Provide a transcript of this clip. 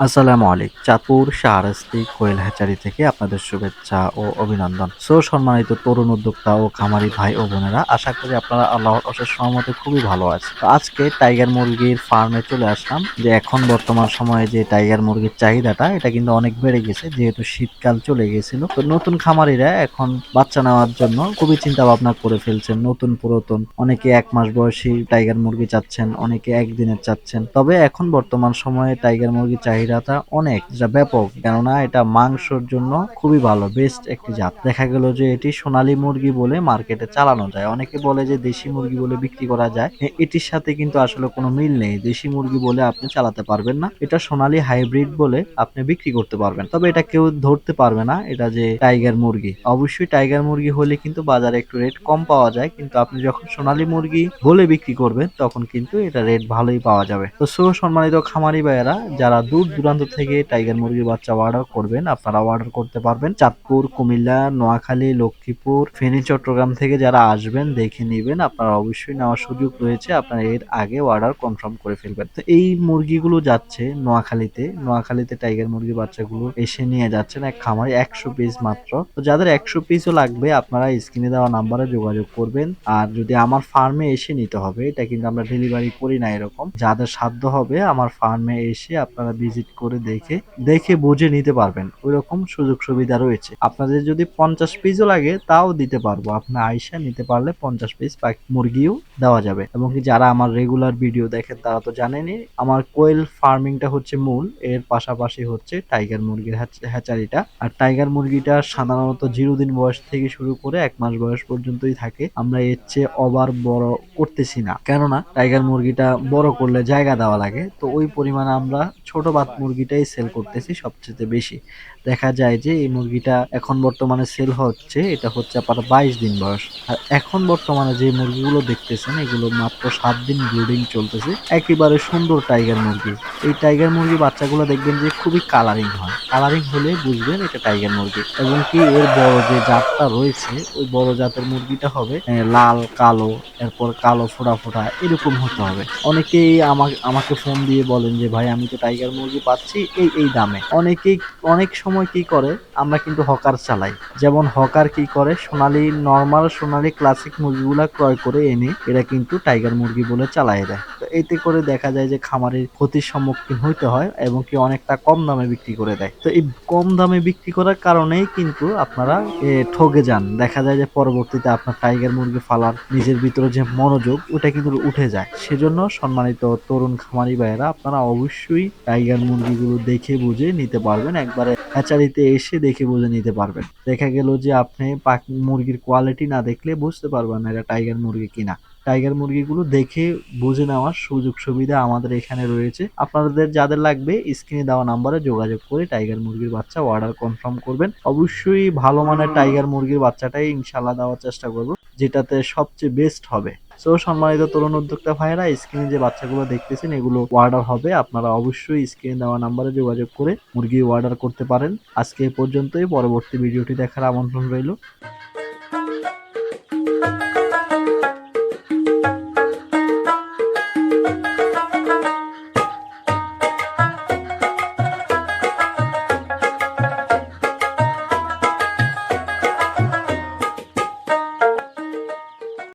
আসসালামু আলাইকুম। চাঁদপুর শাহরাস্তি কোয়েল হ্যাচারি থেকে আপনাদের শুভেচ্ছা ও অভিনন্দন। সম্মানিত তরুণ উদ্যোক্তা ও খামারি ভাই ও বোনেরা, আশা করি আপনারা আল্লাহর অশেষ রহমতে খুবই ভালো আছেন। তো আজকে টাইগার মুরগির ফার্মে চলে আসলাম। যে এখন বর্তমান সময়ে যে টাইগার মুরগির চাহিদাটা এটা কিন্তু অনেক বেড়ে গেছে, যেহেতু শীতকাল চলে গেছিল। তো নতুন খামারিরা এখন বাচ্চা নেওয়ার জন্য খুবই চিন্তা ভাবনা করে ফেলছেন। নতুন পুরাতন অনেকে 1 মাস বয়সী টাইগার মুরগি চাচ্ছেন, অনেকে একদিনের চাচ্ছেন। তবে এখন বর্তমান সময়ে টাইগার মুরগির চাহিদাটা অনেক, যেটা ব্যাপক, কেননা এটা মাংসের জন্য খুবই ভালো, বেস্ট একটি জাত। দেখা গেল যে এটি সোনালী মুরগি বলে মার্কেটে চালানো যায়। অনেকে বলে যে দেশি মুরগি বলে বিক্রি করা যায়, এটির সাথে কিন্তু আসলে কোনো মিল নেই। দেশি মুরগি বলে আপনি চালাতে পারবেন না, এটা সোনালী হাইব্রিড বলে আপনি বিক্রি করতে পারবেন। তবে এটা কেউ ধরতে পারবে না এটা যে টাইগার মুরগি। অবশ্যই টাইগার মুরগি হলে কিন্তু বাজারে একটু রেট কম পাওয়া যায়, কিন্তু আপনি যখন সোনালী মুরগি বলে বিক্রি করবেন তখন কিন্তু এটা রেট ভালোই পাওয়া যাবে। তো সম্মানিত খামারি ভাইয়েরা, যারা দূর দূরান্ত থেকে টাইগার মুরগির বাচ্চা অর্ডার করবেন, আপনারা অর্ডার করতে পারবেন। চাঁদপুর, কুমিল্লা, নোয়াখালী, লক্ষ্মীপুর, ফেনী, চট্টগ্রাম থেকে যারা আসবেন দেখে নেবেন, আপনারা অবশ্যই নেওয়ার সুযোগ রয়েছে। আপনারা এর আগে অর্ডার কনফার্ম করে ফেলবেন। তো এই মুরগিগুলো যাচ্ছে নোয়াখালীতে টাইগার মুরগির বাচ্চাগুলো এসে নিয়ে যাচ্ছেন এক খামারে 100 পিস মাত্র। তো যাদের 100 পিসও লাগবে আপনারা স্ক্রিনে দেওয়া নাম্বারে যোগাযোগ করবেন। আর যদি আমার ফার্মে এসে নিতে হবে, এটা কিন্তু আমরা ডেলিভারি করি না এরকম। যাদের সাধ্য হবে আমার ফার্মে এসে আপনারা ভিজিট করে দেখে বুঝে নিতে পারবেন, ওইরকম সুযোগ সুবিধা রয়েছে। আপনাদের যদি 50 পিসও লাগে তাও দিতে পারবো, আপনি আইসা নিতে পারলে 50 পিস মুরগিও দেওয়া যাবে। এবং কি যারা আমার রেগুলার ভিডিও দেখেন তারা তো জানেনই, আমার কোয়েল ফার্মিংটা হচ্ছে মূল, এর পাশাপাশি হচ্ছে টাইগার মুরগির হ্যাচারিটা। আর টাইগার মুরগিটা সাধারণত 0 দিন বয়স থেকে শুরু করে 1 মাস বয়স পর্যন্তই থাকে। আমরা এর চেয়ে ওভার বড় করতেছি না, কেননা টাইগার মুরগিটা বড় করলে জায়গা দেওয়া লাগে। তো ওই পরিমাণে আমরা ছোট বাত মুরগিটাই সেল করতেছি সবচেয়ে বেশি। দেখা যায় যে এই মুরগিটা এখন বর্তমানে সেল হচ্ছে, এটা হচ্ছে আপনার 22 দিন বয়স। আর এখন বর্তমানে যে মুরগিগুলো দেখতেছেন এগুলো মাত্র 7 দিন ব্রিডিং চলতেছে, একেবারে সুন্দর টাইগার মুরগি। এই টাইগার মুরগি বাচ্চাগুলো দেখবেন যে খুবই কালারিং হয়, কালারিং হলে বুঝবেন এটা টাইগার মুরগি। এবং কি এর বড় যে জাতটা রয়েছে ওই বড় জাতের মুরগিটা হবে লাল কালো, এরপর কালো ফোঁটা ফোঁটা এরকম হতে হবে। অনেকেই আমাকে ফোন দিয়ে বলেন যে ভাই আমি তো টাইগার মুরগি পাচ্ছি এই দামে। অনেকেই অনেক সময় কি করে, আমরা কিন্তু হকার চালাই। যেমন হকার কি করে, নর্মাল সোনালী ক্লাসিক মুরগিগুলা ক্রয় করে এনে এরা কিন্তু টাইগার মুরগি বলে চালাই দেয়। তো এতে করে দেখা যায় যে খামারের ক্ষতির সম্মুখীন হইতে হয় এবং কি অনেকটা কম দামে বিক্রি করে দেয়। তো এই কম দামে বিক্রি করার কারণেই কিন্তু আপনারা ঠগে যান। দেখা যায় যে পরবর্তীতে আপনার টাইগার মুরগি ফালার নিজের ভিতরে যে মনোযোগ ওটা কিন্তু উঠে যায়। সেজন্য সম্মানিত তরুণ খামারি ভাইয়েরা, আপনারা অবশ্যই টাইগার মুরগিগুলো দেখে বুঝে নিতে পারবেন, একবারে হ্যাচারিতে এসে দেখে বুঝে নিতে পারবেন। দেখা গেল যে আপনি মুরগির কোয়ালিটি না দেখলে বুঝতে পারবেন না এটা টাইগার মুরগি কিনা। টাইগার মুরগিগুলো দেখে বুঝে নেওয়ার সুযোগ সুবিধা আমাদের এখানে রয়েছে। আপনাদের যাদের লাগবে স্ক্রিনে দেওয়া নাম্বারে যোগাযোগ করে টাইগার মুরগির বাচ্চা অর্ডার কনফার্ম করবেন। অবশ্যই ভালো মানের টাইগার মুরগির বাচ্চাটাই ইনশাল্লাহ দেওয়ার চেষ্টা করব, যেটাতে সবচেয়ে বেস্ট হবে। সম্মানিত তরুণ উদ্যোক্তা ভাইয়েরা, স্ক্রিনে যে বাচ্চাগুলো দেখতেছেন এগুলো অর্ডার হবে। আপনারা অবশ্যই স্ক্রিনে দেওয়া নাম্বারে যোগাযোগ করে মুরগি অর্ডার করতে পারেন। আজকে এ পর্যন্তই, পরবর্তী ভিডিওটি দেখার আমন্ত্রণ রইল।